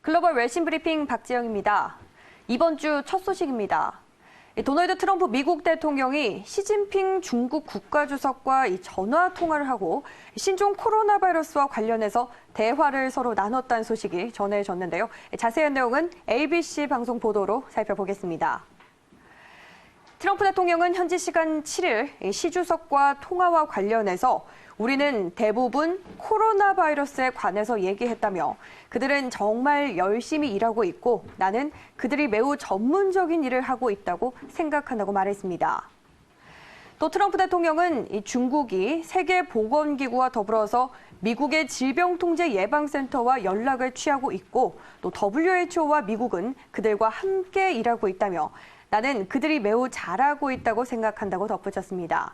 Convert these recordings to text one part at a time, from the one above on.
글로벌 웰싱 브리핑 박지영입니다. 이번 주 첫 소식입니다. 도널드 트럼프 미국 대통령이 시진핑 중국 국가주석과 전화 통화를 하고 신종 코로나 바이러스와 관련해서 대화를 서로 나눴다는 소식이 전해졌는데요. 자세한 내용은 ABC 방송 보도로 살펴보겠습니다. 트럼프 대통령은 현지 시간 7일 시 주석과 통화와 관련해서 우리는 대부분 코로나 바이러스에 관해서 얘기했다며 그들은 정말 열심히 일하고 있고 나는 그들이 매우 전문적인 일을 하고 있다고 생각한다고 말했습니다. 또 트럼프 대통령은 중국이 세계보건기구와 더불어서 미국의 질병통제예방센터와 연락을 취하고 있고 또 WHO와 미국은 그들과 함께 일하고 있다며 나는 그들이 매우 잘하고 있다고 생각한다고 덧붙였습니다.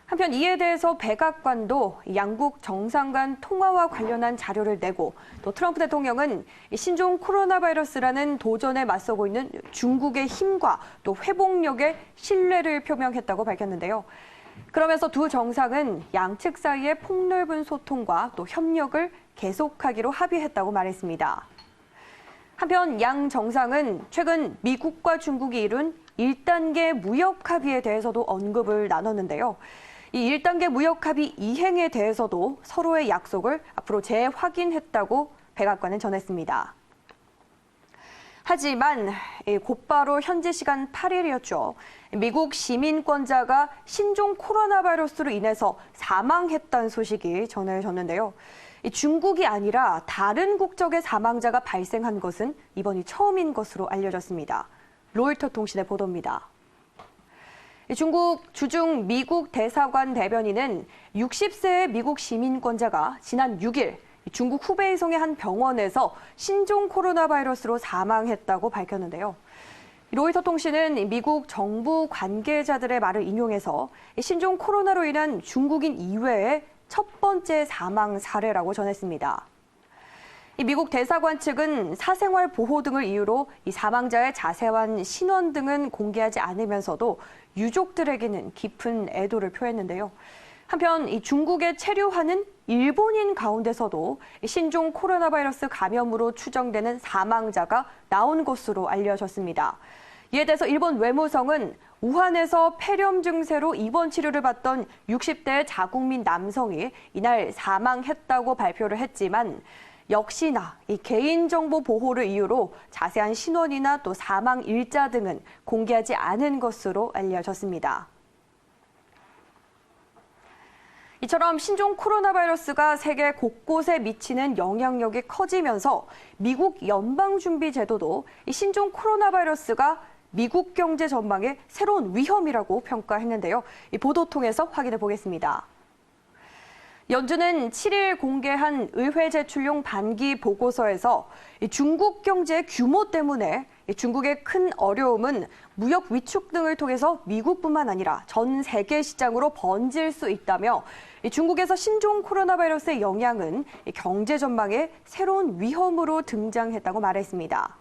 한편 이에 대해서 백악관도 양국 정상 간 통화와 관련한 자료를 내고 또 트럼프 대통령은 신종 코로나 바이러스라는 도전에 맞서고 있는 중국의 힘과 또 회복력에 신뢰를 표명했다고 밝혔는데요. 그러면서 두 정상은 양측 사이의 폭넓은 소통과 또 협력을 계속하기로 합의했다고 말했습니다. 한편 양 정상은 최근 미국과 중국이 이룬 1단계 무역 합의에 대해서도 언급을 나눴는데요. 이 1단계 무역 합의 이행에 대해서도 서로의 약속을 앞으로 재확인했다고 백악관은 전했습니다. 하지만 곧바로 현지 시간 8일이었죠. 미국 시민권자가 신종 코로나 바이러스로 인해서 사망했다는 소식이 전해졌는데요. 중국이 아니라 다른 국적의 사망자가 발생한 것은 이번이 처음인 것으로 알려졌습니다. 로이터 통신의 보도입니다. 중국 주중 미국 대사관 대변인은 60세의 미국 시민권자가 지난 6일 중국 후베이성의 한 병원에서 신종 코로나 바이러스로 사망했다고 밝혔는데요. 로이터 통신은 미국 정부 관계자들의 말을 인용해서 신종 코로나로 인한 중국인 이외의 첫 번째 사망 사례라고 전했습니다. 미국 대사관 측은 사생활 보호 등을 이유로 이 사망자의 자세한 신원 등은 공개하지 않으면서도 유족들에게는 깊은 애도를 표했는데요. 한편 이 중국에 체류하는 일본인 가운데서도 신종 코로나 바이러스 감염으로 추정되는 사망자가 나온 것으로 알려졌습니다. 이에 대해서 일본 외무성은 우한에서 폐렴 증세로 입원 치료를 받던 60대 자국민 남성이 이날 사망했다고 발표를 했지만 역시나 이 개인정보 보호를 이유로 자세한 신원이나 또 사망 일자 등은 공개하지 않은 것으로 알려졌습니다. 이처럼 신종 코로나 바이러스가 세계 곳곳에 미치는 영향력이 커지면서 미국 연방준비제도도 이 신종 코로나 바이러스가 미국 경제 전망의 새로운 위험이라고 평가했는데요. 이 보도 통해서 확인해 보겠습니다. 연준은 7일 공개한 의회 제출용 반기 보고서에서 중국 경제의 규모 때문에 중국의 큰 어려움은 무역 위축 등을 통해서 미국뿐만 아니라 전 세계 시장으로 번질 수 있다며 중국에서 신종 코로나 바이러스의 영향은 경제 전망의 새로운 위험으로 등장했다고 말했습니다.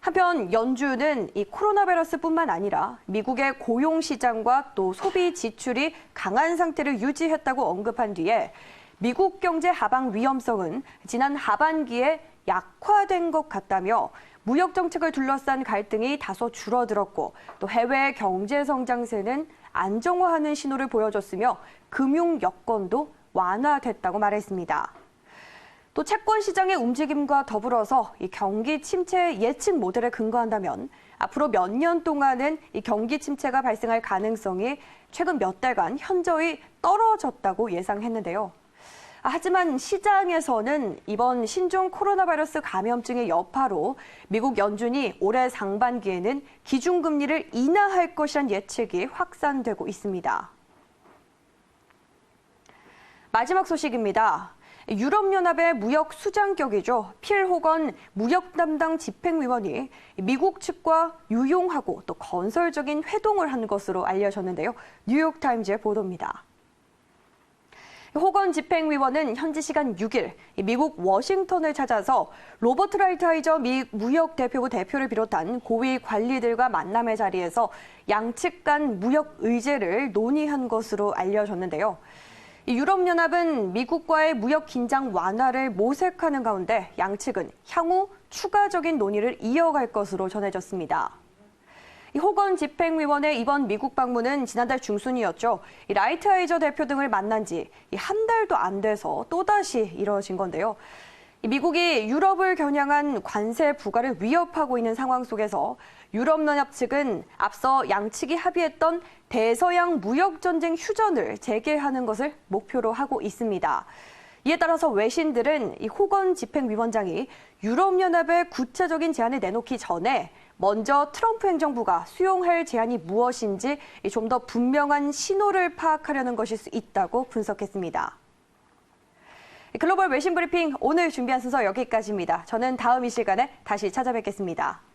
한편 연준은 이 코로나 바이러스뿐만 아니라 미국의 고용 시장과 또 소비 지출이 강한 상태를 유지했다고 언급한 뒤에 미국 경제 하방 위험성은 지난 하반기에 약화된 것 같다며 무역 정책을 둘러싼 갈등이 다소 줄어들었고 또 해외 경제 성장세는 안정화하는 신호를 보여줬으며 금융 여건도 완화됐다고 말했습니다. 또 채권 시장의 움직임과 더불어서 이 경기 침체 예측 모델에 근거한다면 앞으로 몇 년 동안은 이 경기 침체가 발생할 가능성이 최근 몇 달간 현저히 떨어졌다고 예상했는데요. 하지만 시장에서는 이번 신종 코로나 바이러스 감염증의 여파로 미국 연준이 올해 상반기에는 기준금리를 인하할 것이란 예측이 확산되고 있습니다. 마지막 소식입니다. 유럽연합의 무역 수장격이죠. 필 호건 무역 담당 집행위원이 미국 측과 유용하고 또 건설적인 회동을 한 것으로 알려졌는데요. 뉴욕타임즈의 보도입니다. 호건 집행위원은 현지 시간 6일 미국 워싱턴을 찾아서 로버트 라이트하이저 미 무역대표부 대표를 비롯한 고위 관리들과 만남의 자리에서 양측 간 무역 의제를 논의한 것으로 알려졌는데요. 이 유럽연합은 미국과의 무역 긴장 완화를 모색하는 가운데 양측은 향후 추가적인 논의를 이어갈 것으로 전해졌습니다. 이 호건 집행위원회 이번 미국 방문은 지난달 중순이었죠. 이 라이트하이저 대표 등을 만난 지 한 달도 안 돼서 또다시 이뤄진 건데요. 미국이 유럽을 겨냥한 관세 부과를 위협하고 있는 상황 속에서 유럽연합 측은 앞서 양측이 합의했던 대서양 무역전쟁 휴전을 재개하는 것을 목표로 하고 있습니다. 이에 따라서 외신들은 이 호건 집행위원장이 유럽연합의 구체적인 제안을 내놓기 전에 먼저 트럼프 행정부가 수용할 제안이 무엇인지 좀 더 분명한 신호를 파악하려는 것일 수 있다고 분석했습니다. 글로벌 외신 브리핑 오늘 준비한 순서 여기까지입니다. 저는 다음 이 시간에 다시 찾아뵙겠습니다.